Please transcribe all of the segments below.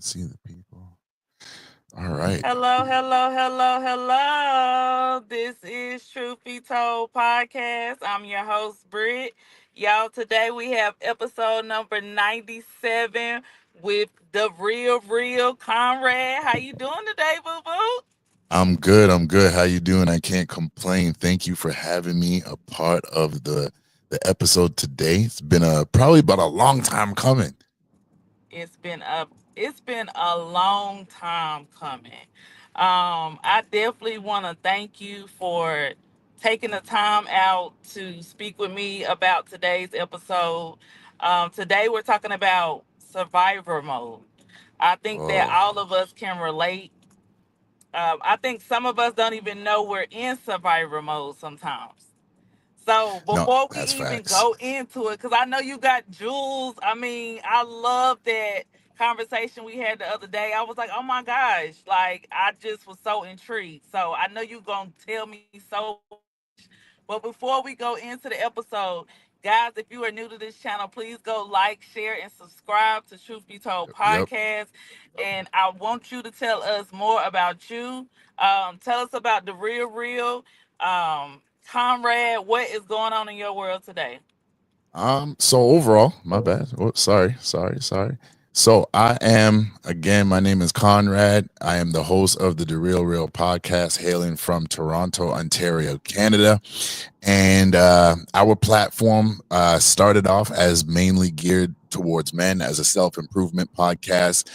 see the people. All right. Hello, hello, hello, hello. This is Truth Be Told podcast. I'm your host, Britt. Y'all, today we have episode number 97 with the real Conrad. How you doing today, boo boo? I'm good. I'm good. How you doing? I can't complain. Thank you for having me a part of the episode today. It's been probably about a long time coming. It's been a it's been a long time coming. I definitely want to thank you for taking the time out to speak with me about today's episode. Today we're talking about survivor mode. I think that Oh, all of us can relate. I think some of us don't even know we're in survivor mode sometimes. So no, before we that's even facts. go into it, because I know you got jewels. I mean, I love that conversation we had the other day. I was like, oh my gosh, like I just was so intrigued. So I know you're gonna tell me so much. But before we go into the episode, guys, if you are new to this channel, please go like, share, and subscribe to Truth Be Told Yep. podcast. And I want you to tell us more about you. Tell us about the real. Conrad, what is going on in your world today? So overall, my bad. Oh, sorry. So I am again. My name is Conrad. I am the host of the DaRealReel podcast, hailing from Toronto, Ontario, Canada. And our platform started off as mainly geared towards men as a self improvement podcast,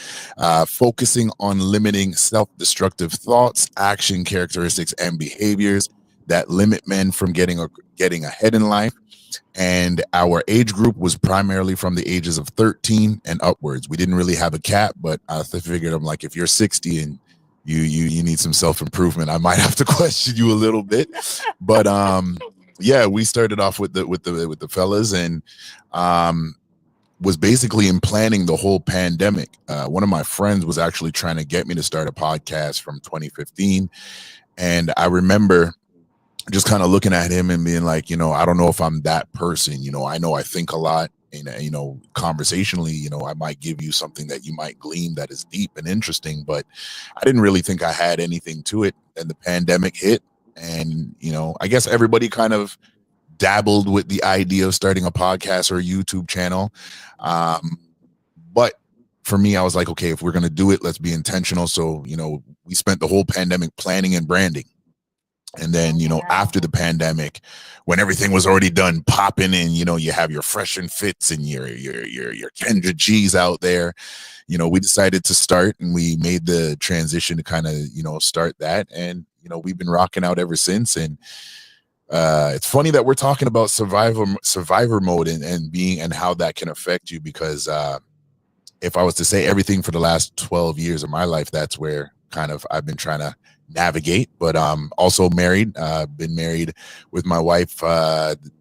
focusing on limiting self destructive thoughts, action characteristics, and behaviors that limit men from getting ahead in life. And our age group was primarily from the ages of 13 and upwards. We didn't really have a cap, but I figured I'm like, if you're 60 and you need some self improvement, I might have to question you a little bit. But yeah, we started off with the fellas and um was basically in planning the whole pandemic. One of my friends was actually trying to get me to start a podcast from 2015, and I remember just kind of looking at him and being like, I don't know if I'm that person. I know I think a lot. And, conversationally, I might give you something that you might glean that is deep and interesting, but I didn't really think I had anything to it. And the pandemic hit. And, I guess everybody kind of dabbled with the idea of starting a podcast or a YouTube channel. Um, but for me, I was like, okay, if we're going to do it, let's be intentional. So, we spent the whole pandemic planning and branding. And then, Oh, after wow. the pandemic, when everything was already done popping in, you have your fresh and fits and your Kendra G's out there, we decided to start and we made the transition to kind of, start that. And, we've been rocking out ever since. And it's funny that we're talking about survivor mode and being and how that can affect you because if I was to say everything for the last 12 years of my life, that's where kind of I've been trying to navigate. But also married, been married with my wife.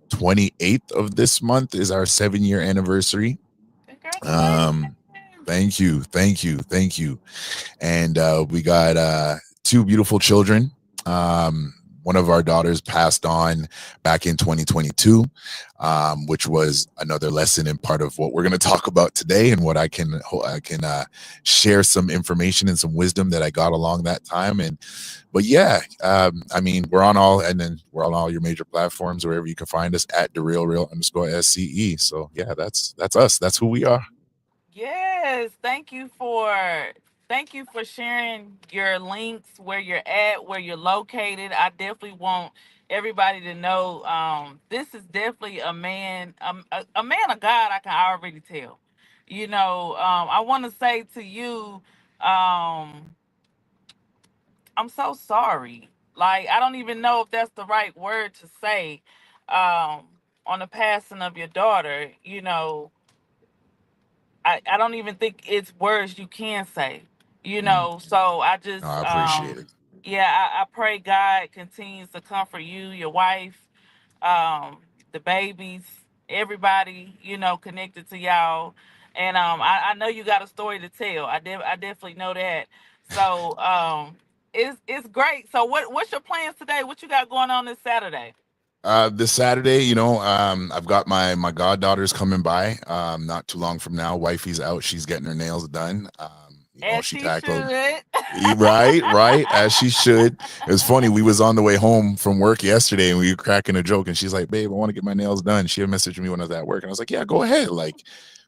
28th of this month is our 7-year anniversary. Congratulations. Um, thank you. And we got two beautiful children. One of our daughters passed on back in 2022, which was another lesson and part of what we're going to talk about today, and what I can share some information and some wisdom that I got along that time. And but yeah, I mean, we're on all your major platforms wherever you can find us at DaRealReel_SCE. So yeah, that's us. That's who we are. Yes, thank you for sharing your links, where you're at, where you're located. I definitely want everybody to know this is definitely a man of God. I can already tell. I want to say to you, um, I'm so sorry. Like I don't even know if that's the right word to say on the passing of your daughter. I don't even think it's words you can say. Mm, So I no, just I appreciate it. yeah, I pray God continues to comfort you, your wife, um, the babies, everybody, connected to y'all. And I know you got a story to tell. I definitely know that. So it's great. So what's your plans today? What you got going on this Saturday? This Saturday, I've got my goddaughters coming by. Not too long from now. Wifey's out; she's getting her nails done. As She she tackled. should. Right, as she should. It was funny. We was on the way home from work yesterday, and we were cracking a joke. And she's like, "Babe, I want to get my nails done." She had messaged me when I was at work, and I was like, "Yeah, go ahead. Like,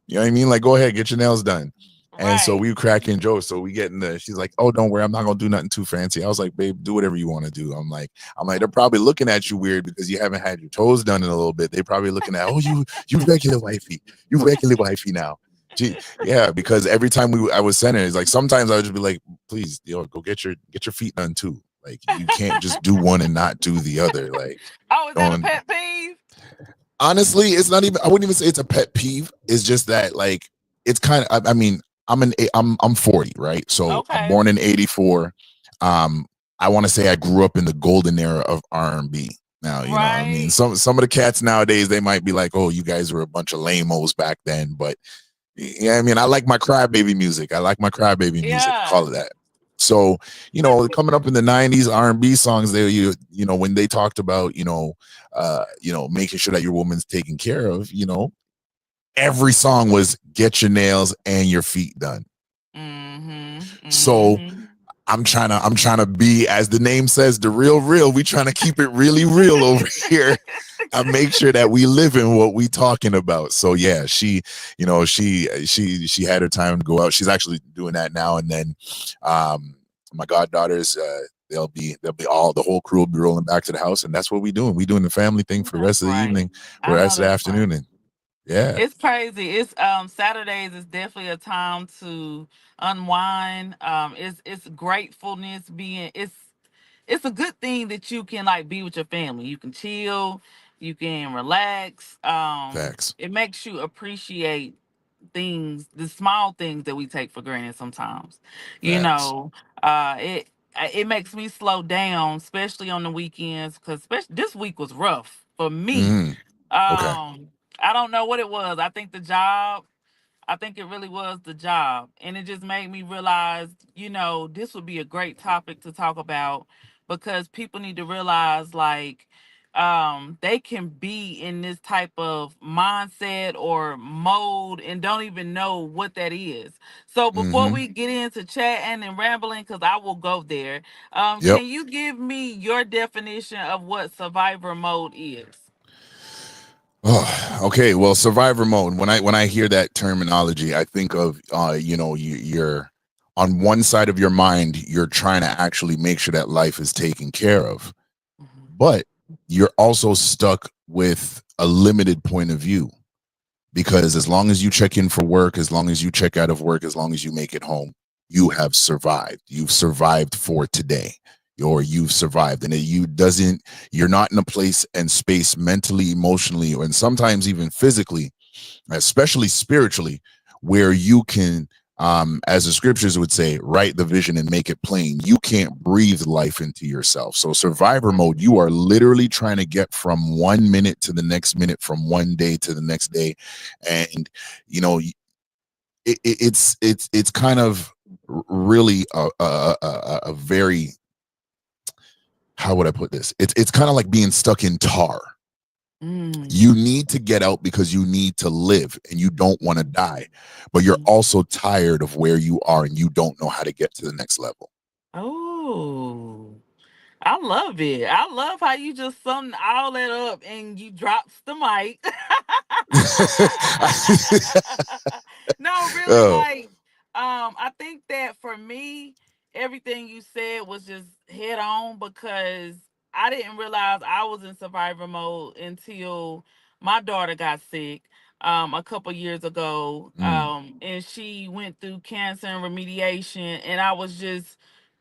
you know what I mean? Like, go ahead, get your nails done." And so Right. we were cracking jokes. So we get in the. She's like, "Oh, don't worry, I'm not gonna do nothing too fancy." I was like, "Babe, do whatever you want to do." I'm like, they're probably looking at you weird because you haven't had your toes done in a little bit. They probably looking at, "Oh, you regular wifey, you regular wifey now." Yeah, because every time I was sending it, it's like sometimes I would just be like, please, go get your feet done too. Like you can't just do one and not do the other. Like Oh, is that a don't pet peeve? honestly, it's not even I wouldn't even say it's a pet peeve. It's just that like it's kind of I mean, I'm 40, right? So I'm Okay. born in 84. Um, I want to say I grew up in the golden era of R&B. Now, I mean, Right. some of the cats nowadays they might be like, "Oh, you guys were a bunch of lame-os back then," but yeah, I mean, I like my crybaby music. I like my crybaby music. Yeah. Call it that. So, coming up in the '90s R&B songs, when they talked about, making sure that your woman's taken care of, every song was get your nails and your feet done. Mm-hmm. So Mm-hmm. I'm trying to be, as the name says, the real. We trying to keep it really real over here. I make sure that we live in what we talking about. So yeah, she had her time to go out. She's actually doing that now. And then my goddaughters, they'll be all the whole crew will be rolling back to the house, and that's what we doing. We doing the family thing for the That's rest of the right. evening, for I the know rest of the that's right. afternoon, and yeah, It's crazy. It's Saturdays is definitely a time to unwind. It's gratefulness being it's a good thing that you can like be with your family. You can chill, you can relax. facts, It makes you appreciate things, the small things that we take for granted sometimes. You facts. know, it makes me slow down, especially on the weekends, because especially this week was rough for me. Mm, okay. I don't know what it was. I think it really was the job. And it just made me realize, this would be a great topic to talk about because people need to realize like they can be in this type of mindset or mode and don't even know what that is. So before Mm-hmm. we get into chatting and rambling, because I will go there, Yep. can you give me your definition of what survivor mode is? Oh, okay. Well, survivor mode. When I hear that terminology, I think of you're on one side of your mind, you're trying to actually make sure that life is taken care of, Mhm. but you're also stuck with a limited point of view because as long as you check in for work, as long as you check out of work, as long as you make it home, you have survived. You've survived for today, or you've survived, and you're not in a place and space mentally, emotionally, and sometimes even physically, especially spiritually, where you can, as the scriptures would say, write the vision and make it plain. You can't breathe life into yourself. So survivor mode, you are literally trying to get from 1 minute to the next minute, from one day to the next day. And, you know, it's kind of really a very, how would I put this? It's kind of like being stuck in tar. You Mm. need to get out because you need to live and you don't want to die, but you're also tired of where you are and you don't know how to get to the next level. Oh, I love it. I love how you just summed all that up and you drops the mic. No, really, Oh, like, I think that for me, everything you said was just head on because I didn't realize I was in survivor mode until my daughter got sick a couple years ago. mm, And she went through cancer and remediation, and I was just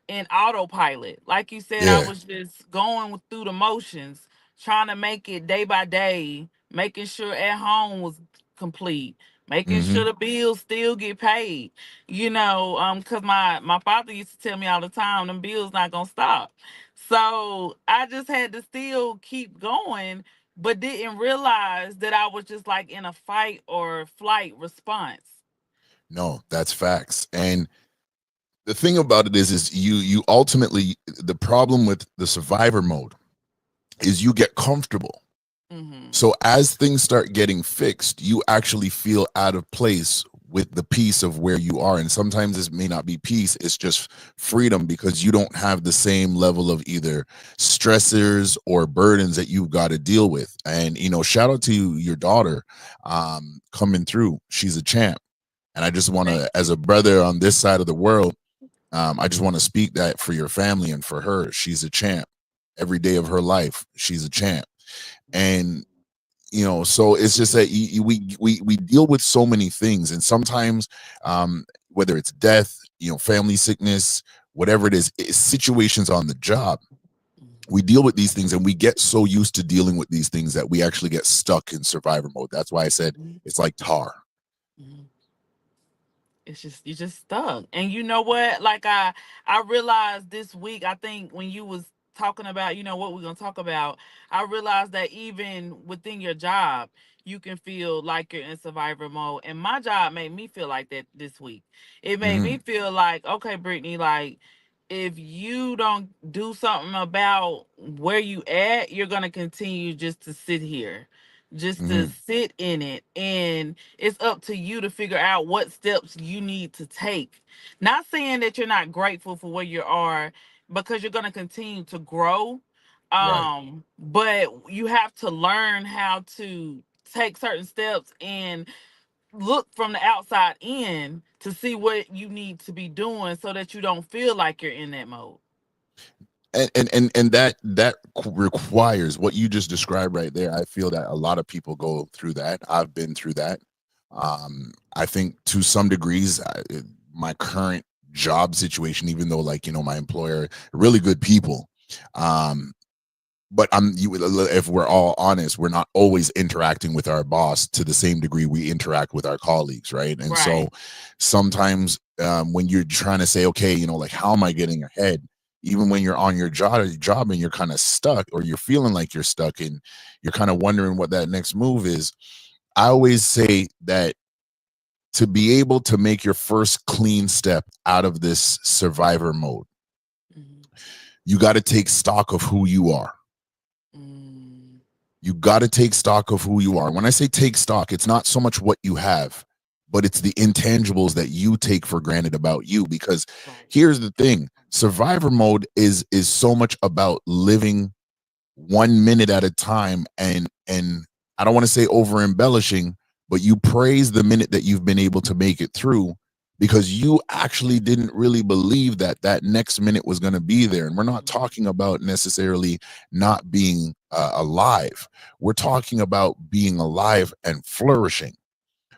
in autopilot. Like you said, I yeah. was just going through the motions, trying to make it day by day, making sure at home was complete, making sure Hmm. the bills still get paid. Because my father used to tell me all the time, them bills not gonna stop. So I just had to still keep going, but didn't realize that I was just like in a fight or flight response. No, that's facts. And the thing about it is you ultimately, the problem with the survivor mode is you get comfortable. Mm-hmm. So as things start getting fixed, you actually feel out of place with the peace of where you are. And sometimes this may not be peace, it's just freedom, because you don't have the same level of either stressors or burdens that you've got to deal with. And shout out to your daughter coming through. She's a champ. And I just want Thank to, as you. a brother on this side of the world, I just want to speak that for your family and for her. She's a champ. Every day of her life, she's a champ. And so it's just that we deal with so many things, and sometimes whether it's death, family sickness, whatever it is, it's situations on the job. We deal with these things and we get so used to dealing with these things that we actually get stuck in survivor mode. That's why I said it's like tar. Mhm. It's just you just stuck. And you know what? Like I realized this week, I think when you was talking about, what we're gonna talk about, I realized that even within your job, you can feel like you're in survivor mode. And my job made me feel like that this week. It made me Hmm. feel like, okay, Brittany, like if you don't do something about where you at, you're gonna continue just to sit here, just to Hmm. sit in it. And it's up to you to figure out what steps you need to take. Not saying that you're not grateful for where you are, because you're gonna continue to grow. Right. But you have to learn how to take certain steps and look from the outside in to see what you need to be doing so that you don't feel like you're in that mode. And that requires what you just described right there. I feel that a lot of people go through that. I've been through that. I think to some degrees, my current job situation, even though like my employer, really good people, um but if we're all honest, we're not always interacting with our boss to the same degree we interact with our colleagues, right? And so Right. sometimes when you're trying to say, okay, like how am I getting ahead, even when you're on your job and you're kind of stuck, or you're feeling like you're stuck and you're kind of wondering what that next move is, I always say that to be able to make your first clean step out of this survivor mode, Mhm. you got to take stock of who you are. Mm. You got to take stock of who you are. When I say take stock, it's not so much what you have, but it's the intangibles that you take for granted about you. Because Right. here's the thing: survivor mode is so much about living 1 minute at a time, and I don't want to say over embellishing, but you praise the minute that you've been able to make it through, because you actually didn't really believe that that next minute was going to be there. And we're not talking about necessarily not being alive. We're talking about being alive and flourishing.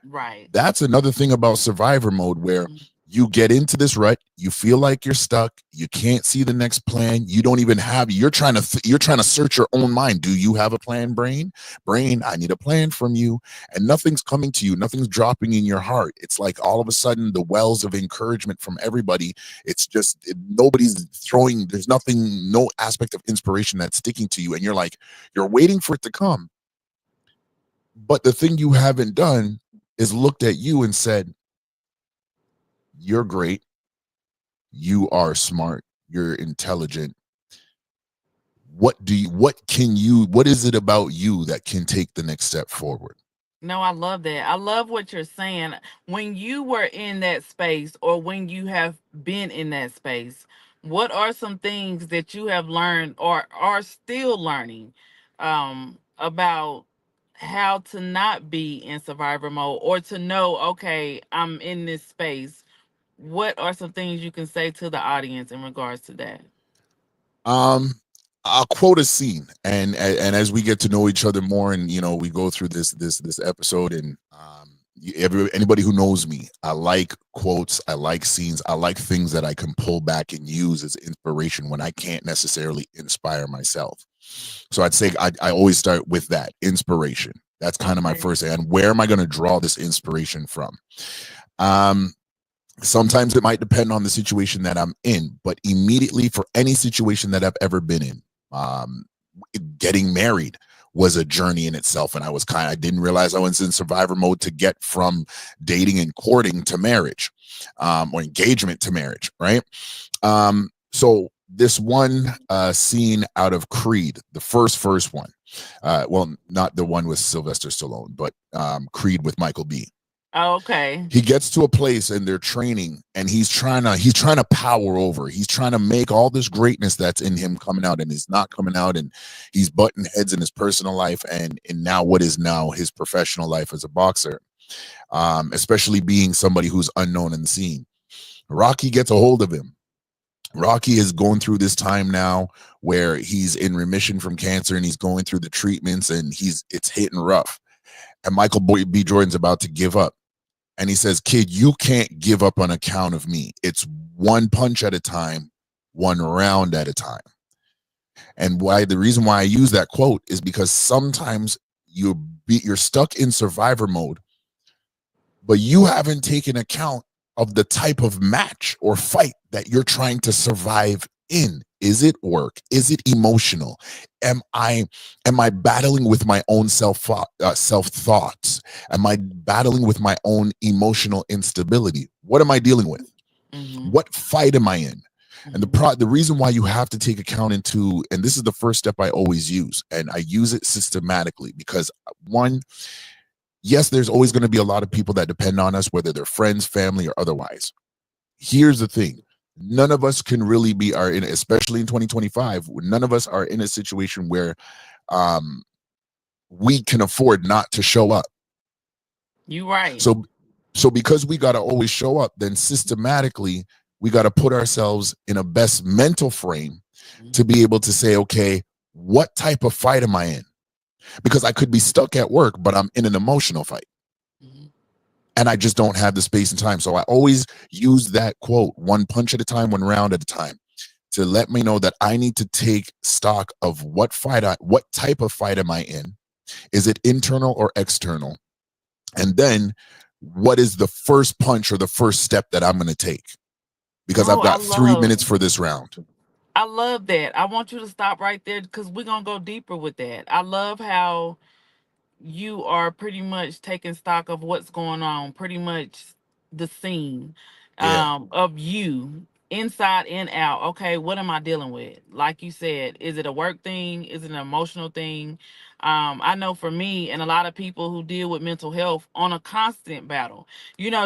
Right. That's another thing about survivor mode, where you get into this rut, you feel like you're stuck, you can't see the next plan, you don't even have, you're trying to search your own mind. Do you have a plan, brain? I need a plan from you. And nothing's coming to you, nothing's dropping in your heart. It's like all of a sudden the wells of encouragement from everybody, it's just nobody's throwing, there's nothing, no aspect of inspiration that's sticking to you, and you're waiting for it to come. But the thing you haven't done is looked at you and said, you're great, you are smart, you're intelligent. What is it about you that can take the next step forward? No, I love that. I love what you're saying. When you were in that space, or when you have been in that space, what are some things that you have learned or are still learning about how to not be in survivor mode, or to know, okay, I'm in this space? What are some things you can say to the audience in regards to that? um I'll quote a scene, and as we get to know each other more, and we go through this episode, and anybody who knows me, I like quotes, I like scenes, I like things that I can pull back and use as inspiration when I can't necessarily inspire myself. So I'd say I always start with that inspiration. That's kind of my Okay. first, and where am I going to draw this inspiration from? um Sometimes it might depend on the situation that I'm in, but immediately, for any situation that I've ever been in, um, getting married was a journey in itself. And I didn't realize I was in survivor mode to get from dating and courting to marriage, or engagement to marriage, right? So this one scene out of Creed, the first one, well, not the one with Sylvester Stallone, but Creed with Michael B. Okay. He gets to a place and they're training and he's trying to power over. He's trying to make all this greatness that's in him coming out, and it's not coming out, and he's butting heads in his personal life and now what is now his professional life as a boxer, especially being somebody who's unknown in the scene. Rocky gets a hold of him. Rocky is going through this time now where he's in remission from cancer and he's going through the treatments and it's hitting rough. And Michael B. Jordan's about to give up. And he says, "Kid, you can't give up on account of me. It's one punch at a time, one round at a time." And the reason why I use that quote is because sometimes you're stuck in survivor mode, but you haven't taken account of the type of match or fight that you're trying to survive in. Is it work? Is it emotional? Am I battling with my own self thoughts? Am I battling with my own emotional instability? What am I dealing with? Mm-hmm. What fight am I in? And Mm-hmm. the reason why you have to take account into, and this is the first step I always use, and I use it systematically because one, yes, there's always going to be a lot of people that depend on us, whether they're friends, family, or otherwise. Here's the thing. None of us can really are in, especially in 2025, none of us are in a situation where um, we can afford not to show up. You right. So, so because we got to always show up, then systematically, we got to put ourselves in a best mental frame to be able to say, okay, what type of fight am I in? Because I could be stuck at work, but I'm in an emotional fight. Mm-hmm. And I just don't have the space and time. So I always use that quote, one punch at a time, one round at a time, to let me know that I need to take stock of what type of fight am I in? Is it internal or external? And then what is the first punch or the first step that I'm going to take? Because I've No, got 3 minutes for this round. I love that. I want you to stop right there because we're gonna go deeper with that. I love how you are pretty much taking stock of what's going on, pretty much the scene Yeah. of you inside and out. Okay, what am I dealing with? Like you said, is it a work thing? Is it an emotional thing? I know for me and a lot of people who deal with mental health on a constant battle,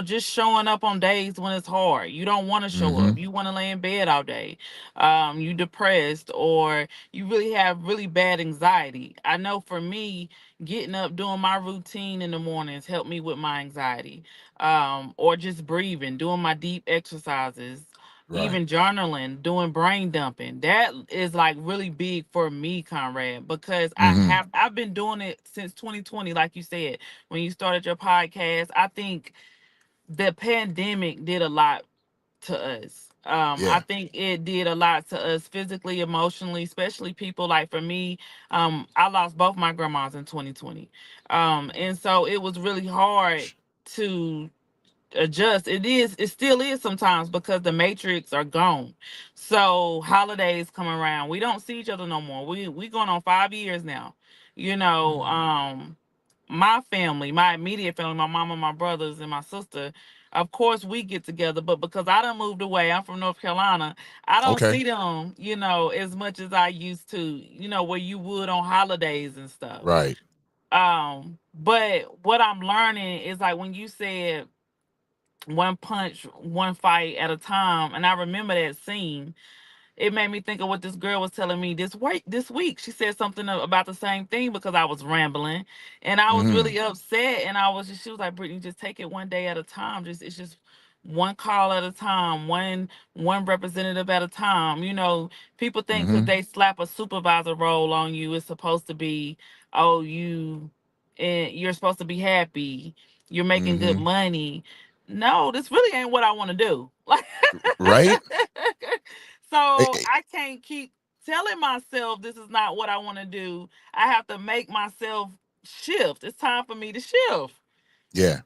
just showing up on days when it's hard. You don't want to show Mm-hmm. up. You want to lay in bed all day. You depressed or you really have really bad anxiety. I know for me, getting up doing my routine in the mornings help me with my anxiety, or just breathing, doing my deep exercises, Right. even journaling, doing brain dumping. That is like really big for me, Conrad, because Mm-hmm. I've been doing it since 2020. Like you said, when you started your podcast, I think the pandemic did a lot to us. I Yeah. think it did a lot to us physically, emotionally, especially people like for me. I lost both my grandmas in 2020. And so it was really hard to adjust. It still is sometimes because the matrix are gone. So holidays come around. We don't see each other no more. We going on 5 years now. You know, my family, my immediate family, my mama, my brothers, and my sister, of course we get together, but because I done moved away, I'm from North Carolina, I don't Okay. see them, as much as I used to, where you would on holidays and stuff. Right. But what I'm learning is like when you said one punch, one fight at a time, and I remember that scene, it made me think of what this girl was telling me this week. She said something about the same thing because I was rambling and I was Mm-hmm. really upset, and she was like, Brittany, just take it one day at a time. It's just one call at a time, one representative at a time. People think because Mm-hmm. they slap a supervisor role on you, it's supposed to be, oh, you're supposed to be happy, you're making good Mm-hmm. money. No, this really ain't what I want to do. Like, Right. Eh, so eh, I can't keep telling myself this is not what I want to do. I have to make myself shift. It's time for me to shift. yeah.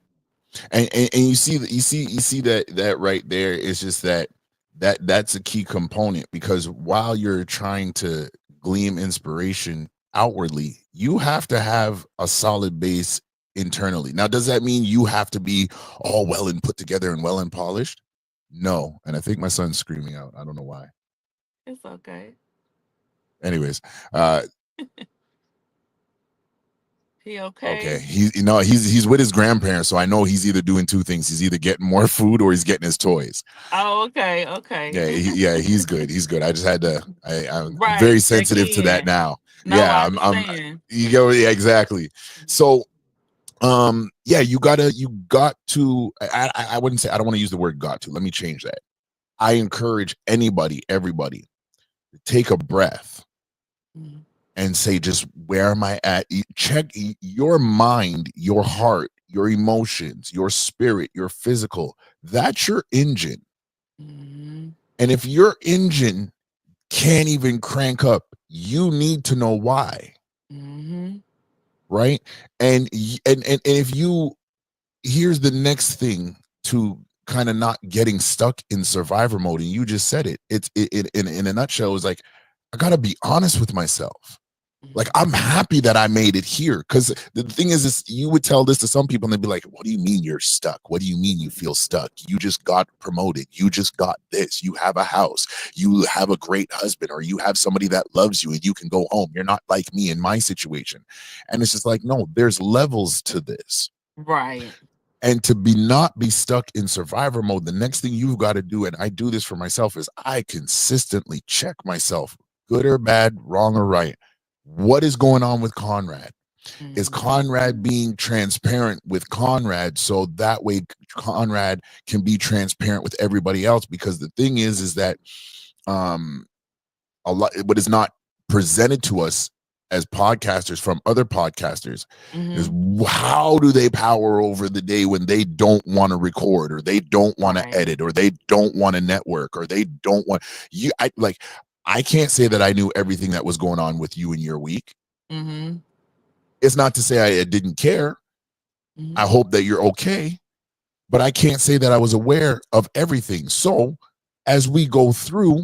And you see that you see that right there is just that's a key component, because while you're trying to glean inspiration outwardly, you have to have a solid base internally. Now, does that mean you have to be all well and put together and well and polished? No. And I think my son's screaming out. I don't know why. It's okay. Anyways, uh He Okay, okay? he's with his grandparents, so I know he's either doing two things. He's either getting more food or he's getting his toys. Oh, okay, okay. Yeah, he's good. He's good. I just had to. I'm very Right, check sensitive to that in. now. No, Yeah, I I'm. understand. You go. Yeah, exactly. So, yeah, you got to. I wouldn't say. I don't want to use the word got to. Let me change that. I encourage anybody, everybody, to take a breath Mm, and say, just where am I at? Check your mind, your heart, your emotions, your spirit, your physical. That's your engine. mhm, And if your engine can't even crank up, you need to know why, mhm, right? And if you, here's the next thing to kind of not getting stuck in survivor mode, and you just said it. It in a nutshell is like, I got to be honest with myself. Like, mhm. I'm happy that I made it here. Because the thing is you would tell this to some people and they'd be like, what do you mean you're stuck? What do you mean you feel stuck? You just got promoted. You just got this. You have a house. You have a great husband, or you have somebody that loves you and you can go home. You're not like me in my situation. And it's just like, no, there's levels to this. Right. And to be not be stuck in survivor mode, the next thing you've got to do, and I do this for myself, is I consistently check myself, good or bad, wrong or right. What is going on with Conrad? Is Mhm, Conrad being transparent with Conrad so that way Conrad can be transparent with everybody else? Because the thing is that um a lot what is not presented to us as podcasters from other podcasters is mhm. how do they power over the day when they don't want to record, or they don't want to Right. edit, or they don't want to network, or they don't want you. I can't say that I knew everything that was going on with you in your week. Mhm, It's not to say I didn't care. I mhm. hope that you're okay, but I can't say that I was aware of everything. So as we go through,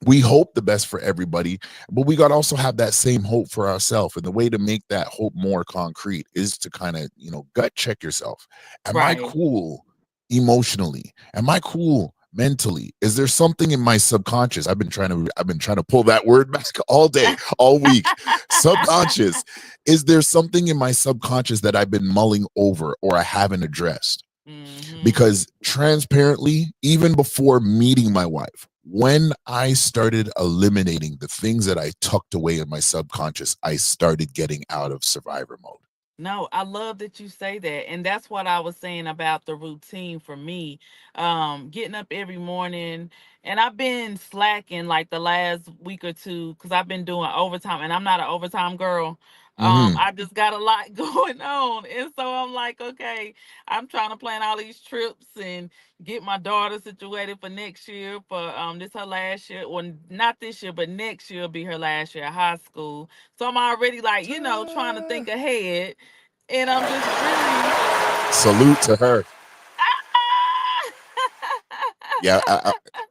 we hope the best for everybody, but we got to also have that same hope for ourselves. And the way to make that hope more concrete is to kind of, gut check yourself. Am I Right. cool emotionally? Am I cool mentally? Is there something in my subconscious? I've been trying to pull that word back all day, all week. Subconscious. Is there something in my subconscious that I've been mulling over or I haven't addressed? Mhm. Because transparently, even before meeting my wife, when I started eliminating the things that I tucked away in my subconscious, I started getting out of survivor mode. No, I love that you say that. And that's what I was saying about the routine for me. Getting up every morning. And I've been slacking like the last week or two because I've been doing overtime and I'm not an overtime girl. Hmm. I just got a lot going on. And so I'm like, okay, I'm trying to plan all these trips and get my daughter situated for next year for this her last year. Well, not this year, but next year will be her last year at high school. So I'm already like, trying to think ahead. And I'm just really Salute to her. ah! Yeah,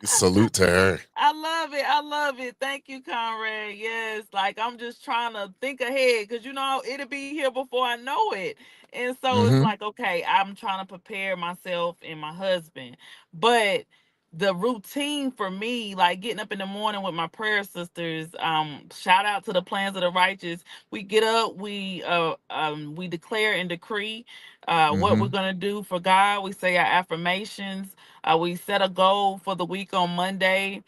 salute to her. I love it. I love it. Thank you, Conrad. Yes, like I'm just trying to think ahead because it'll be here before I know it. And so it's Hmm. like, okay, I'm trying to prepare myself and my husband. But the routine for me, like getting up in the morning with my prayer sisters, shout out to the plans of the righteous. We get up, we declare and decree what we're Hmm. gonna do for God. We say our affirmations. We set a goal for the week on Monday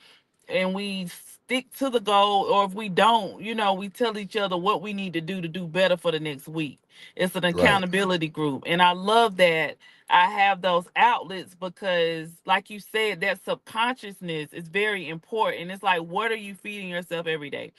and we stick to the goal, or if we don't, we tell each other what we need to do better for the next week. It's an Right. accountability group, and I love that I have those outlets because like you said, that subconsciousness is very important. It's like, what are you feeding yourself every day?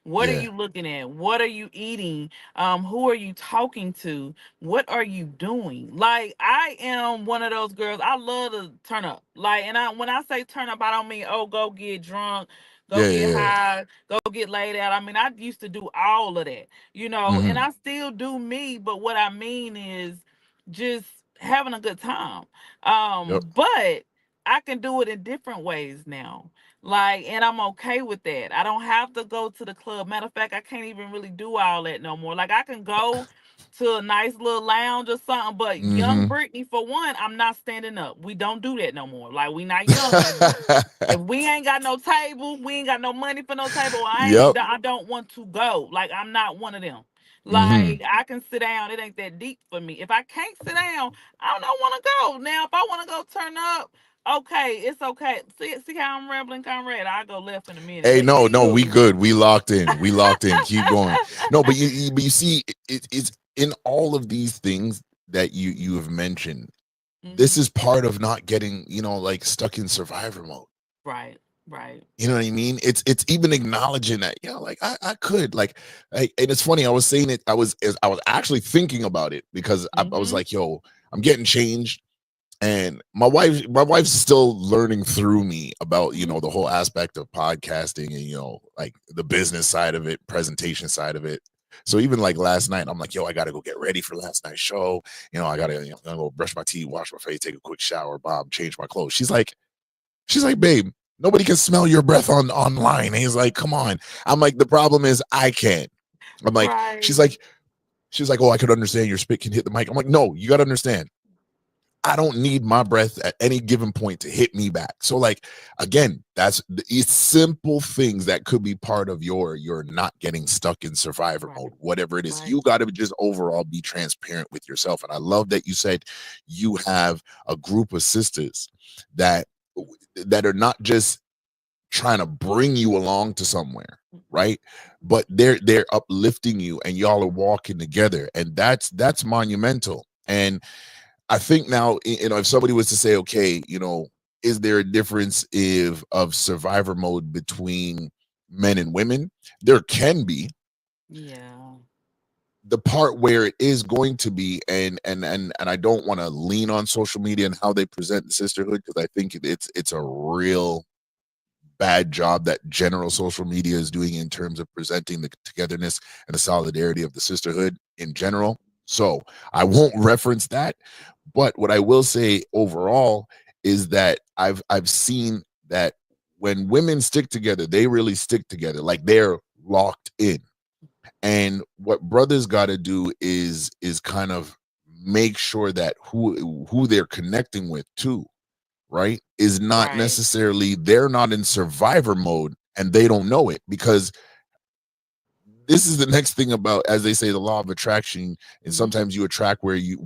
What are Yeah. you looking at? What are you eating? Who are you talking to? What are you doing? Like, I am one of those girls. I love to turn up. Like, and when I say turn up, I don't mean, oh, go get drunk, go Yeah. get Yeah. high, go get laid out. I mean, I used to do all of that, and Hmm. I still do me. But what I mean is just having a good time. Yep. But I can do it in different ways now. Like, and I'm okay with that. I don't have to go to the club. Matter of fact, I can't even really do all that no more. Like, I can go to a nice little lounge or something, but young Hmm. Brittany, for one, I'm not standing up. We don't do that no more. Like, we not young anymore. If we ain't got no table, we ain't got no money for no table. Yep. I don't want to go. Like, I'm not one of them. Like I can sit down. It ain't that deep for me. If I can't sit down, I don't want to go. Now, if I want to go turn up, okay, it's okay. See how I'm rambling, Conrad? I go left in a minute. Hey, no, You no, we good? good. We locked in. We locked in. Keep going. No, but but you see, it's in all of these things that you have mentioned. This Hmm. is part of not getting, like stuck in survivor mode. Right. Right. You know what I mean? It's even acknowledging that, like I could and it's funny. I was saying it. I was actually thinking about it because I was Hmm. like, yo, I'm getting changed. And my wife's still learning through me about Hmm. the whole aspect of podcasting and like the business side of it, presentation side of it. So even like last night I'm like, yo, I gotta go get ready for last night's show. I gotta, go brush my teeth, wash my face, take a quick shower, Bob, change my clothes. She's like, babe, nobody can smell your breath online. And he's like, come on. I'm like, the problem is I can't. I'm like, she's Right. like she's like, oh, I could understand your spit can hit the mic. I'm like, no, you gotta understand, I don't need my breath at any given point to hit me back. So like, again, it's simple things that could be part of your not getting stuck in survivor Right. mode, whatever it is. Right. You got to just overall be transparent with yourself. And I love that you said you have a group of sisters that that are not just trying to bring you along to somewhere, right? But they're uplifting you and y'all are walking together. And that's monumental. And I think now, if somebody was to say, okay, is there a difference of survivor mode between men and women? There can be. Yeah. The part where it is going to be, and I don't want to lean on social media and how they present the sisterhood, because I think it's a real bad job that general social media is doing in terms of presenting the togetherness and the solidarity of the sisterhood in general. So I won't reference that. But what I will say overall is that I've seen that when women stick together, they really stick together. Like they're locked in. And what brothers got to do is kind of make sure that who they're connecting with too, right, is not Right. necessarily, they're not in survivor mode and they don't know it, because this is the next thing about, as they say, the law of attraction. And Hmm. sometimes you attract where you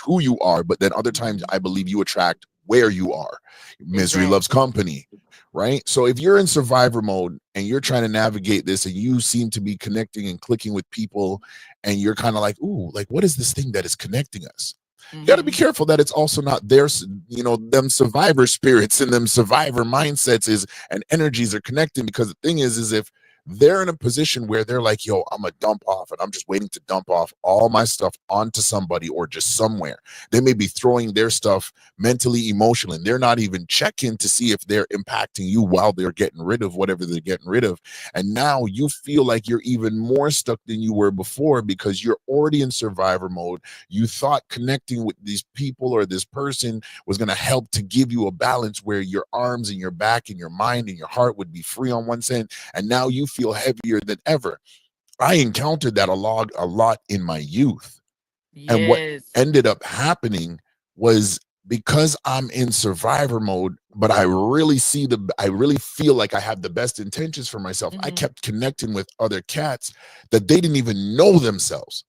who you are, but then other times Hmm. I believe you attract where you are. Misery loves Exactly. company, right? So if you're in survivor mode and you're trying to navigate this and you seem to be connecting and clicking with people, and you're kind of like, ooh, like what is this thing that is connecting us? You got to be Hmm. careful that it's also not their, them survivor spirits and them survivor mindsets is and energies are connecting. Because the thing is if they're in a position where they're like, yo, I'm a dump off and I'm just waiting to dump off all my stuff onto somebody or just somewhere. They may be throwing their stuff mentally, emotionally. And they're not even checking to see if they're impacting you while they're getting rid of whatever they're getting rid of. And now you feel like you're even more stuck than you were before because you're already in survivor mode. You thought connecting with these people or this person was going to help to give you a balance where your arms and your back and your mind and your heart would be free on one side, and now you feel heavier than ever. I encountered that a lot in my youth. And what Yes. ended up happening was, because I'm in survivor mode, but I really feel like I have the best intentions for myself. I Hmm. kept connecting with other cats that they didn't even know themselves.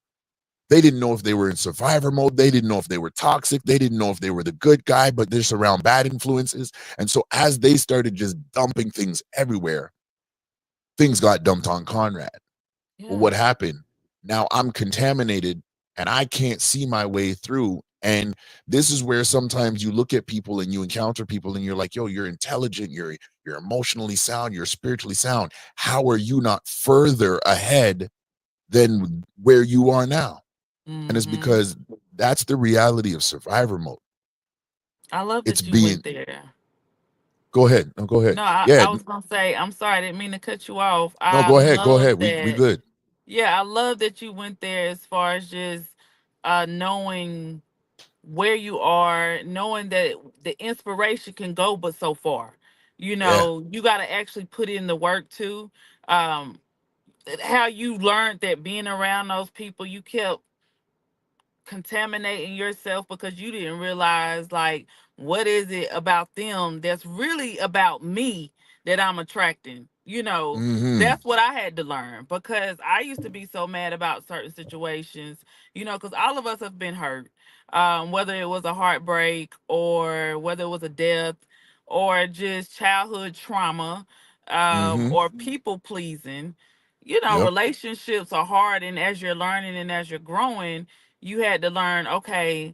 They didn't know if they were in survivor mode. They didn't know if they were toxic. They didn't know if they were the good guy, but they're around bad influences. And so as they started just dumping things everywhere, things got dumped on Conrad. Well, Yeah. what happened? Now I'm contaminated and I can't see my way through. And this is where sometimes you look at people and you encounter people and you're like, yo, you're intelligent, you're emotionally sound, you're spiritually sound. How are you not further ahead than where you are now? And it's Hmm. because that's the reality of survivor mode. I love It's that you being, went there. go ahead. No, go ahead. No, I, Yeah, I was gonna say, I'm sorry, I didn't mean to cut you off. no, I go ahead. Go love ahead. We that. good. Yeah, I love that you went there as far as just knowing where you are, knowing that the inspiration can go but so far. Yeah. You got to actually put in the work too. Um, how you learned that being around those people, you kept contaminating yourself because you didn't realize like What is it about them that's really about me that I'm attracting? Mm-hmm. That's what I had to learn, because I used to be so mad about certain situations, because all of us have been hurt, whether it was a heartbreak or whether it was a death or just childhood trauma, Mm-hmm. or people pleasing. Yep. Relationships are hard, and as you're learning and as you're growing, you had to learn, okay,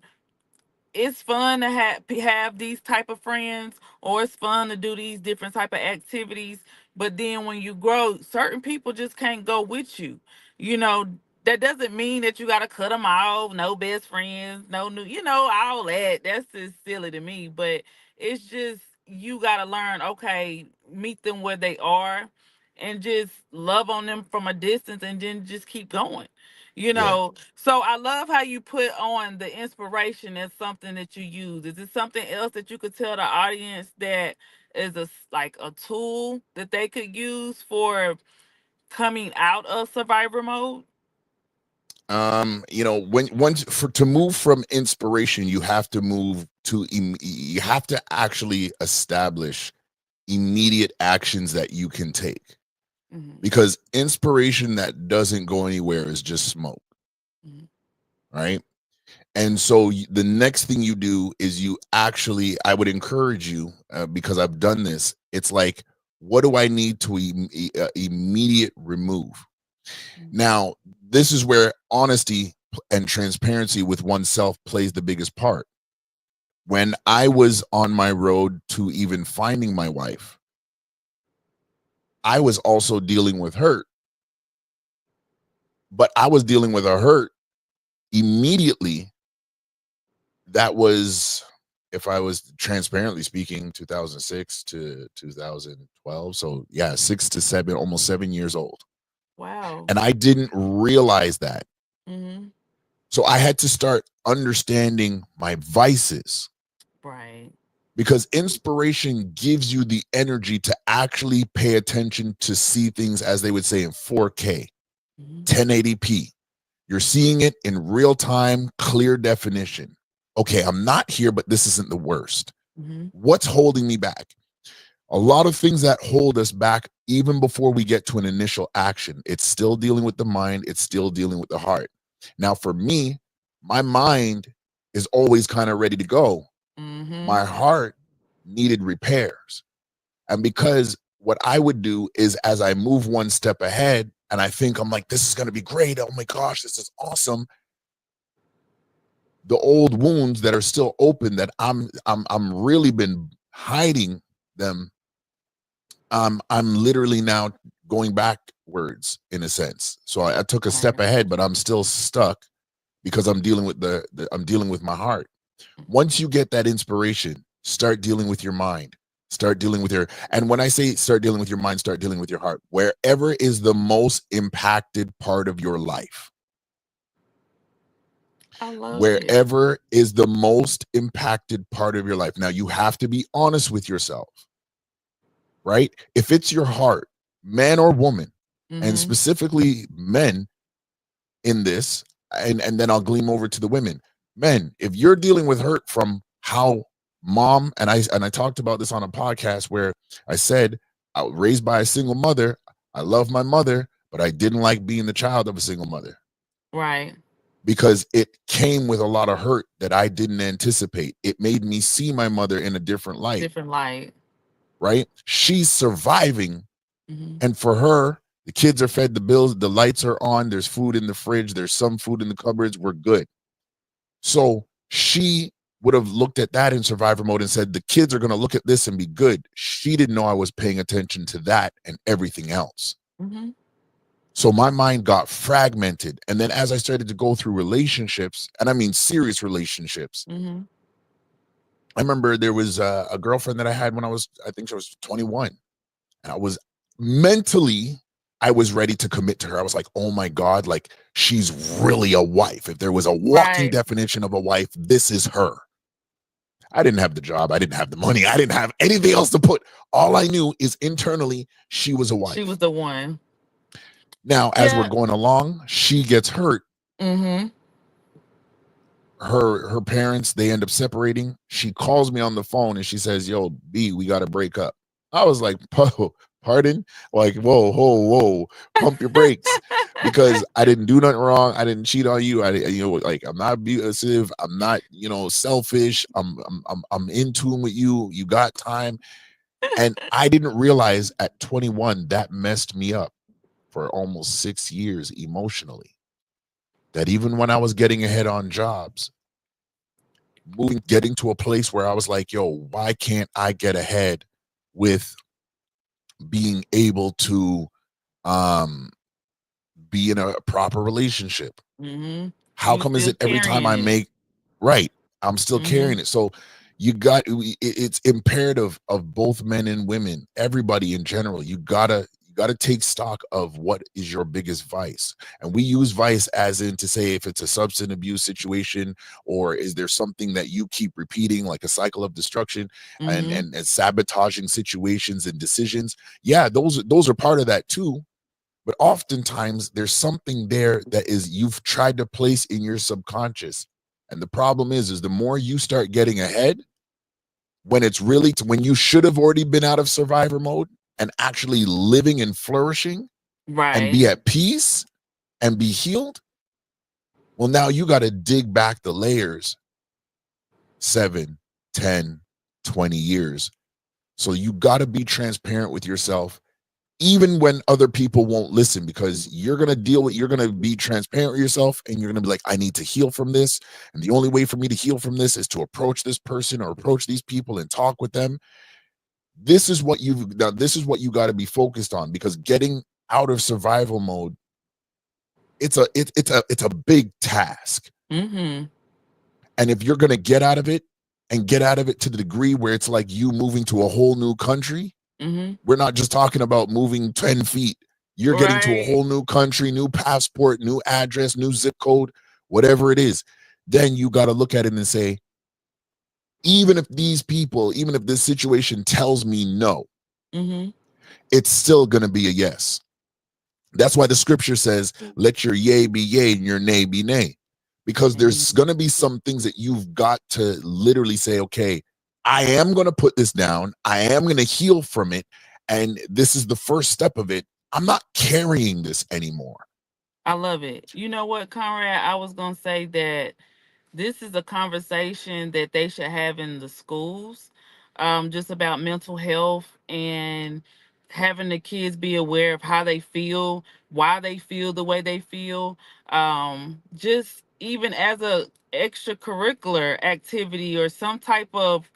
it's fun to have these type of friends, or it's fun to do these different type of activities, but then when you grow, certain people just can't go with you. you know that doesn't mean that you got to cut them off. No best friends, no new, all that. That's just silly to me. But it's just, you got to learn, okay, meet them where they are and just love on them from a distance, and then just keep going. Yeah. So I love how you put on the inspiration as something that you use. Is it something else that you could tell the audience that is like a tool that they could use for coming out of survivor mode? When once for to move from inspiration, you have to move to you have to actually establish immediate actions that you can take, Hmm. because inspiration that doesn't go anywhere is just smoke, Hmm. right? And so the next thing you do is you actually, I would encourage you, because I've done this. It's like, what do I need to immediate remove? Now, this is where honesty and transparency with oneself plays the biggest part. When I was on my road to even finding my wife, I was also dealing with hurt, but I was dealing with a hurt immediately. That was, if I was transparently speaking, 2006 to 2012. So, yeah, 6 to 7, almost 7 years old. Wow. And I didn't realize that. Hmm. So I had to start understanding my vices, Right. because inspiration gives you the energy to actually pay attention, to see things, as they would say, in 4K, Hmm. 1080p. You're seeing it in real time, clear definition. Okay, I'm not here, but this isn't the worst. Hmm. What's holding me back? A lot of things that hold us back, even before we get to an initial action, it's still dealing with the mind, it's still dealing with the heart. Now, for me, my mind is always kind of ready to go. Hmm. My heart needed repairs. And because what I would do is, as I move one step ahead and I think, I'm like, this is going to be great. Oh my gosh, this is awesome. The old wounds that are still open, that I'm really been hiding them, I'm literally now going backwards in a sense. So I took a step Right. ahead, but I'm still stuck, because I'm dealing with I'm dealing with my heart. Once you get that inspiration, start dealing with your mind. Start dealing with your, and when I say start dealing with your mind, start dealing with your heart. Wherever is the most impacted part of your life, I love it. wherever is the most impacted part of your life. Now, you have to be honest with yourself, right? If it's your heart, man or woman, and Hmm. specifically men in this, and then I'll gleam over to the women. Men, if you're dealing with hurt from how mom, and I talked about this on a podcast where I said, I was raised by a single mother. I love my mother, but I didn't like being the child of a single mother, Right. because it came with a lot of hurt that I didn't anticipate. It made me see my mother in a different light, Different light. right? She's surviving. Hmm. And for her, the kids are fed, the bills, the lights are on, there's food in the fridge, there's some food in the cupboards, we're good. So she would have looked at that in survivor mode and said, the kids are going to look at this and be good. She didn't know I was paying attention to that and everything else. Hmm. So my mind got fragmented. And then as I started to go through relationships, and I mean serious relationships, Hmm. I remember there was a girlfriend that I had when I think she was 21. And I was mentally, I was ready to commit to her. I was like, oh my God, like, she's really a wife. If there was a walking Right. definition of a wife, this is her. I didn't have the job. I didn't have the money. I didn't have anything else to put. All I knew is internally, she was a She was wife. the one. Now, as we're Yeah. going along, she gets hurt. Hmm. her parents, they end up separating. She calls me on the phone and she says, "Yo, B, we got to break up." I was like, pardon? Like, whoa, whoa, whoa, pump your brakes, because I didn't do nothing wrong. I didn't cheat on you. Like, I'm not abusive. I'm not, selfish. I'm in tune with you. You got time. And I didn't realize at 21 that messed me up for almost 6 years emotionally. That even when I was getting ahead on jobs, getting to a place where I was like, yo, why can't I get ahead with being able to um be in a proper relationship? Mm-hmm. How You come is still it every time carrying I it. make right, I'm still Mm-hmm. carrying it? So it's imperative of both men and women, everybody in general. You gotta take stock of what is your biggest vice. And we use vice as in to say if it's a substance abuse situation, or is there something that you keep repeating, like a cycle of destruction and Mm-hmm. and, and sabotaging situations and decisions. Yeah, those are part of that too. But oftentimes there's something there that is you've tried to place in your subconscious. And the problem is the more you start getting ahead, when it's really when you should have already been out of survivor mode and actually living and flourishing and Right. be at peace and be healed, well, now you got to dig back the layers 7, 10, 20 years. So you got to be transparent with yourself even when other people won't listen, because you're going to be transparent with yourself and you're going to be like, I need to heal from this. And the only way for me to heal from this is to approach this person or approach these people and talk with them. This is what you got to be focused on, because getting out of survival mode, it's a big task. Mm-hmm. And if you're going to get out of it and get out of it to the degree where it's like you moving to a whole new country, Mm-hmm. we're not just talking about moving 10 feet. You're getting to a Right. whole new country, new passport, new address, new zip code, whatever it is. Then you got to look at it and say, even if this situation tells me no, Mm-hmm. it's still going to be a yes. That's why the scripture says, let your yea be yea and your nay be nay. Because there's Mm-hmm. going to be some things that you've got to literally say, okay, I am going to put this down. I am going to heal from it. And this is the first step of it. I'm not carrying this anymore. I love it. You know what, Conrad? I was gonna say that this is a conversation that they should have in the schools, just about mental health and having the kids be aware of how they feel, why they feel the way they feel, just even as a extracurricular activity or some type of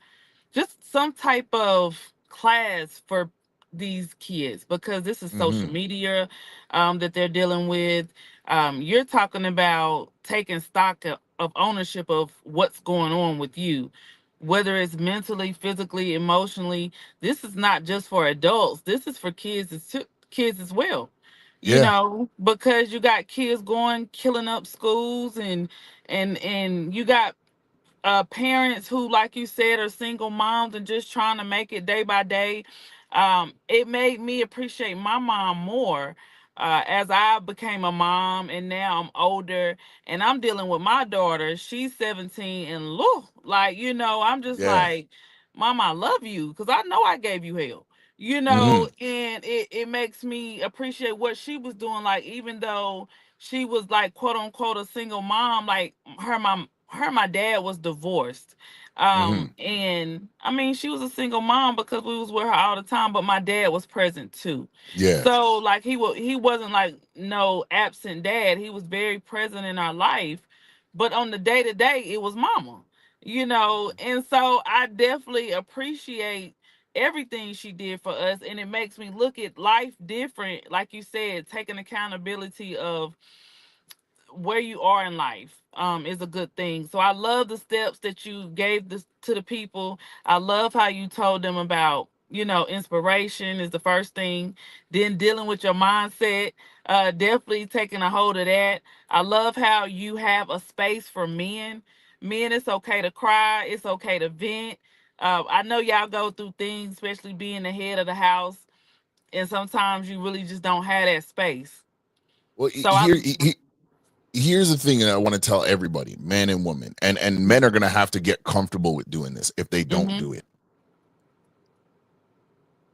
just some type of class for these kids, because this is social Hmm. media that they're dealing with. You're talking about taking stock of ownership of what's going on with you, whether it's mentally, physically, emotionally. This is not just for adults. This is for kids as well. You Yeah. know, because you got kids going killing up schools, and you got parents who, like you said, are single moms and just trying to make it day by day. It made me appreciate my mom more as I became a mom, and now I'm older and I'm dealing with my daughter. She's 17, and look, like, I'm just Yeah. like, Mom, I love you because I know I gave you hell. Hmm. And it makes me appreciate what she was doing. Like, even though she was like quote unquote a single mom, like my dad was divorced. Hmm. And I mean, she was a single mom because we was with her all the time, but my dad was present too. Yeah. So like he wasn't like no absent dad. He was very present in our life, but on the day to day it was mama. And so I definitely appreciate everything she did for us, and it makes me look at life different, like you said, taking accountability of where you are in life is a good thing. So I love the steps that you gave this to the people. I love how you told them about, inspiration is the first thing, then dealing with your mindset, definitely taking a hold of that. I love how you have a space for men. Men, it's okay to cry, it's okay to vent. I know y'all go through things, especially being the head of the house, and sometimes you really just don't have that space. Well, So I here's the thing that I want to tell everybody, man and woman, and men are gonna have to get comfortable with doing this if they don't Mm-hmm. do it.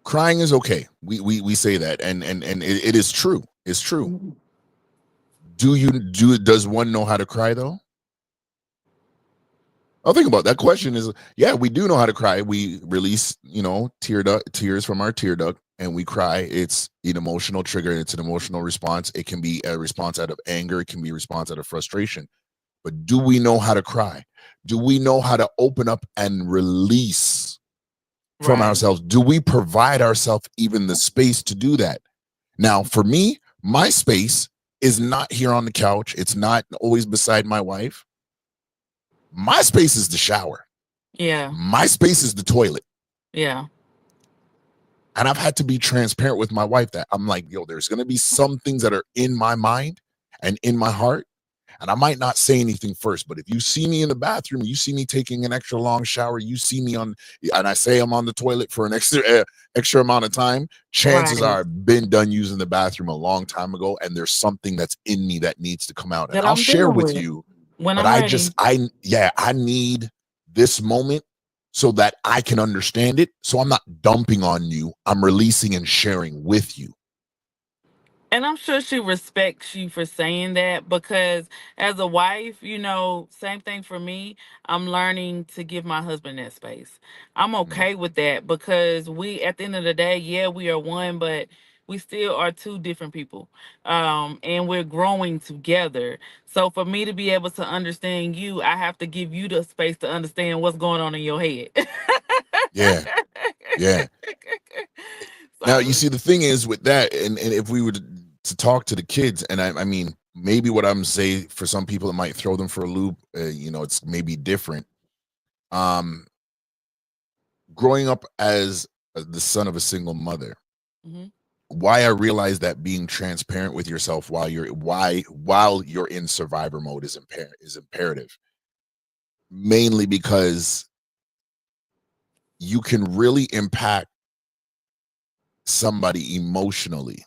Crying is okay. We say that, and it is true. It's true. Does one know how to cry though? I'll think about that question is, yeah, we do know how to cry. We release, tears from our tear duct and we cry. It's an emotional trigger. It's an emotional response. It can be a response out of anger. It can be a response out of frustration. But do we know how to cry? Do we know how to open up and release from Right. ourselves? Do we provide ourselves even the space to do that? Now, for me, my space is not here on the couch. It's not always beside my wife. My space is the shower. Yeah. My space is the toilet. Yeah. And I've had to be transparent with my wife that I'm like, yo, there's going to be some things that are in my mind and in my heart. And I might not say anything first, but if you see me in the bathroom, you see me taking an extra long shower, you see me and I say I'm on the toilet for an extra amount of time, chances Right. are I've been done using the bathroom a long time ago. And there's something that's in me that needs to come out. And That I'll I'm share dealing with with you, when but I'm ready. I need this moment so that I can understand it. So I'm not dumping on you. I'm releasing and sharing with you. And I'm sure she respects you for saying that because as a wife, same thing for me. I'm learning to give my husband that space. I'm Mm. okay with that because at the end of the day, yeah, we are one, but we still are two different people. And we're growing together. So for me to be able to understand you, I have to give you the space to understand what's going on in your head. Yeah. Yeah. Now, you So, see, the thing is with that, and if we were to talk to the kids, and I mean, maybe what I'm saying for some people, it might throw them for a loop. It's maybe different. Um, Growing up as the son of a single mother, mhm, why I realize that being transparent with yourself while you're in survivor mode is imperative. Mainly because you can really impact somebody emotionally,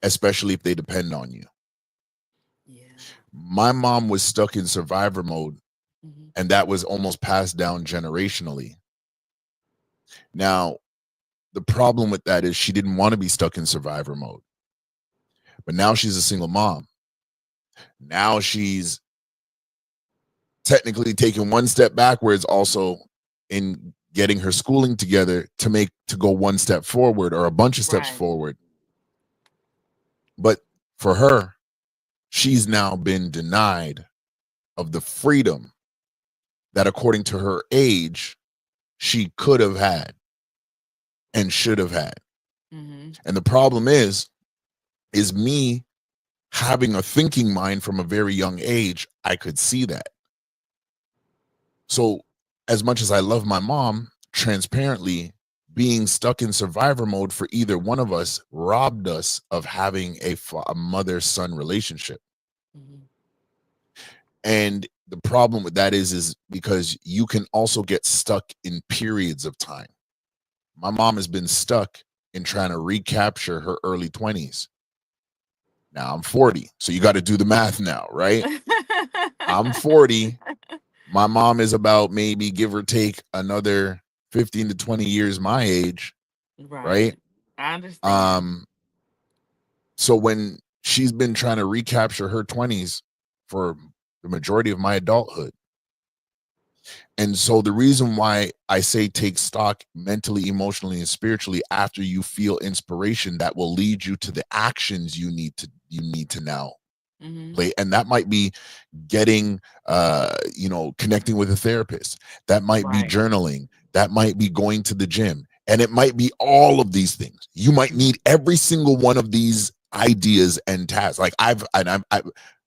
especially if they depend on you. yeah. My mom was stuck in survivor mode, Mhm. and that was almost passed down generationally. Now, the problem with that is she didn't want to be stuck in survivor mode, but now she's a single mom. Now she's technically taking one step backwards, also in getting her schooling together to go one step forward or a bunch of steps Right. forward. But for her, she's now been denied of the freedom that, according to her age, she could have had and should have had. Mhm. And the problem is me having a thinking mind from a very young age, I could see that. So, as much as I love my mom, transparently, being stuck in survivor mode for either one of us robbed us of having a mother-son relationship. Mhm. And the problem with that is because you can also get stuck in periods of time. My mom has been stuck in trying to recapture her early 20s. Now I'm 40. So you got to do the math now, right? I'm 40. My mom is about maybe give or take another 15 to 20 years my age, right? Right. I understand. Um so when she's been trying to recapture her 20s for the majority of my adulthood. And so the reason why I say take stock mentally, emotionally, and spiritually after you feel inspiration that will lead you to the actions you need to now Mhm. play. And that might be getting connecting with a therapist. That might be Right. journaling. That might be going to the gym. And it might be all of these things. You might need every single one of these ideas and tasks. Like I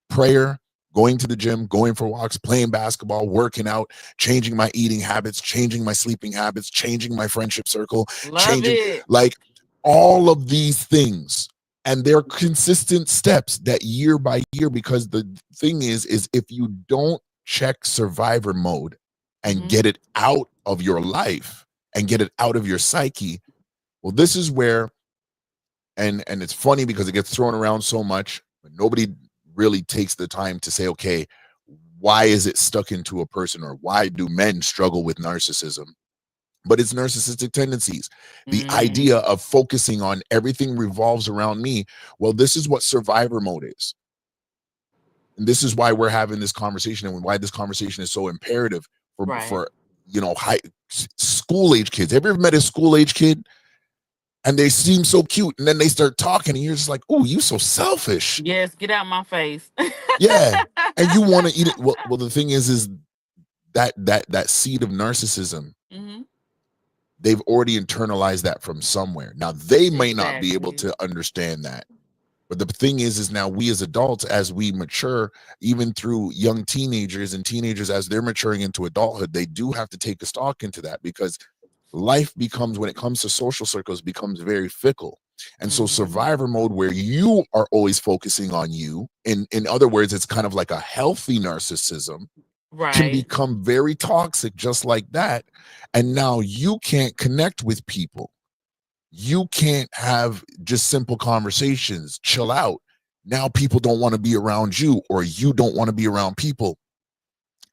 prayer, going to the gym, going for walks, playing basketball, working out, changing my eating habits, changing my sleeping habits, changing my friendship circle, Love changing it. like all of these things. And they're consistent steps that year by year, because the thing is if you don't check survivor mode and Mhm. get it out of your life and get it out of your psyche, well, this is where, and it's funny because it gets thrown around so much, but nobody really takes the time to say, okay, why is it stuck into a person, or why do men struggle with narcissism? But it's narcissistic tendencies. The idea Mm, of focusing on everything revolves around me. Well, this is what survivor mode is. And this is why we're having this conversation, and why this conversation is so imperative right. for high school age kids. Have you ever met a school age kid and they seem so cute, and then they start talking and you're just like, oh, you so selfish. Yes, get out my face. Yeah. And you want to eat it. Well, the thing is that seed of narcissism, Hmm. they've already internalized that from somewhere. Now they may not be able Exactly. to understand that. But the thing is now we as adults, as we mature, even through young teenagers and teenagers as they're maturing into adulthood, they do have to take a stock into that, because life becomes, when it comes to social circles, becomes very fickle. And so Hmm. survivor mode, where you are always focusing on you, in other words, it's kind of like a healthy narcissism, can Right. become very toxic just like that. And now you can't connect with people, you can't have just simple conversations, chill out. Now people don't want to be around you, or you don't want to be around people,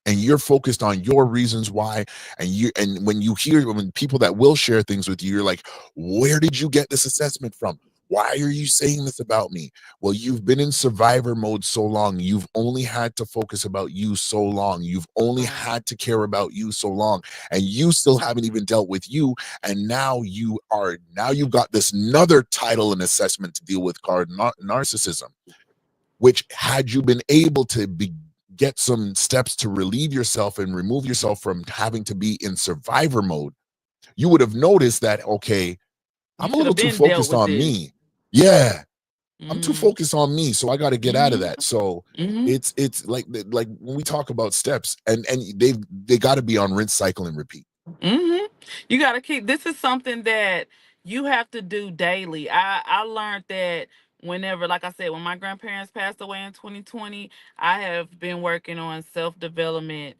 and you're focused on your reasons why. And when you hear, when people that will share things with you, you're like, where did you get this assessment from? Why are you saying this about me? Well, you've been in survivor mode so long, you've only had to focus about you so long, you've only Right. had to care about you so long, and you still haven't even dealt with you. And now you've got this another title and assessment to deal with, called narcissism, which, had you been able to get some steps to relieve yourself and remove yourself from having to be in survivor mode, you would have noticed that, okay, You I'm a should little have too been dealt focused with on this. me. Yeah, I'm too Mm-hmm. focused on me, so I got to get out of Mm-hmm. that. So Mm-hmm. it's like when we talk about steps, and they got to be on rinse, cycle, and repeat. Mm-hmm. You got to keep. This is something that you have to do daily. I learned that whenever, like I said, when my grandparents passed away in 2020, I have been working on self development,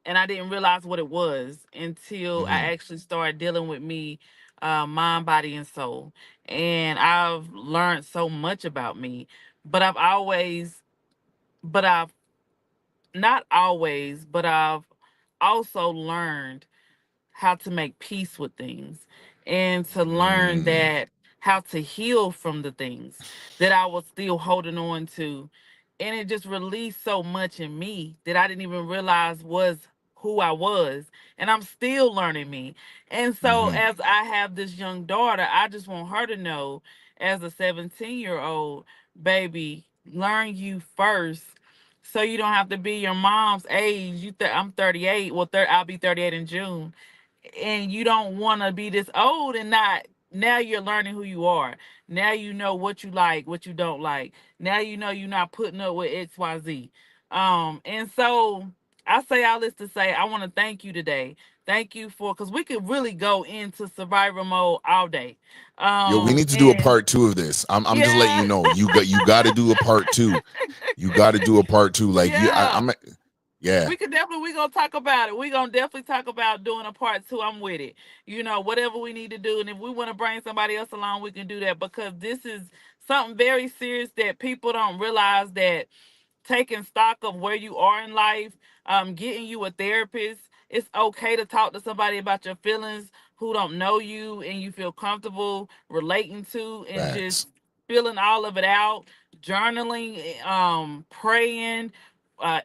and I didn't realize what it was until I Hmm. actually started dealing with me, mind, body, and soul. And I've learned so much about me. But but I've not always, but I've also learned how to make peace with things, and to learn Mm. that how to heal from the things that I was still holding on to. And it just released so much in me that I didn't even realize was who I was. And I'm still learning me. And so, Hmm. as I have this young daughter, I just want her to know, as a 17-year-old, baby, learn you first, so you don't have to be your mom's age. I'm 38. Well, I'll be 38 in June, and you don't want to be this old and not. Now you're learning who you are. Now you know what you like, what you don't like. Now you know you're not putting up with XYZ. And so I say all this to say I want to thank you today. Thank you for, because we could really go into survival mode all day. Yo, we need to do a And part two of this. I'm just letting you yeah, know, you got to do a part two. You got to do a part two. Like yeah. I'm, yeah. We gonna talk about it. We gonna definitely talk about doing a part two. I'm with it. Whatever we need to do, and if we want to bring somebody else along, we can do that, because this is something very serious that people don't realize, that taking stock of where you are in life, getting you a therapist. It's okay to talk to somebody about your feelings who don't know you and you feel comfortable relating to, and just Facts. feeling all of it out, journaling, praying,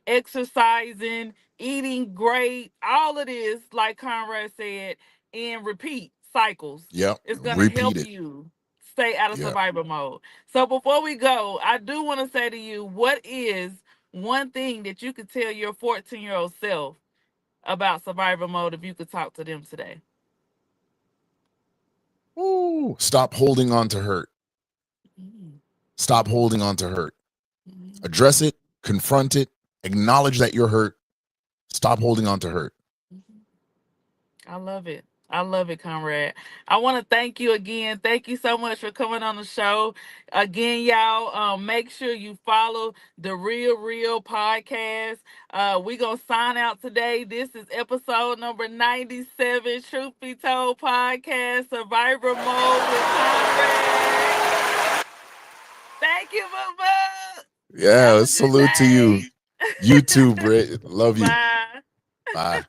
exercising, eating great, all of this, like Conrad said, and repeat cycles. Yep. It's gonna Repeat help it. you stay out of Yep. survival mode. So before we go, I do want to say to you, what is one thing that you could tell your 14-year-old self about survival mode if you could talk to them today? Ooh, stop holding on to hurt. Mhm. Stop holding on to hurt. Mhm. Address it, confront it, acknowledge that you're hurt. Stop holding on to hurt. Mhm. I love it. I love it, Conrad. I want to thank you again. Thank you so much for coming on the show. Again, y'all, make sure you follow the Real Real podcast. We gonna sign out today. This is episode number 97, Truth Be Told podcast, Survivor Mode with Conrad. Thank you, Boo Boo. Yeah, Have a let's good salute to you. day. You too, Britt. Love you. Bye. Bye.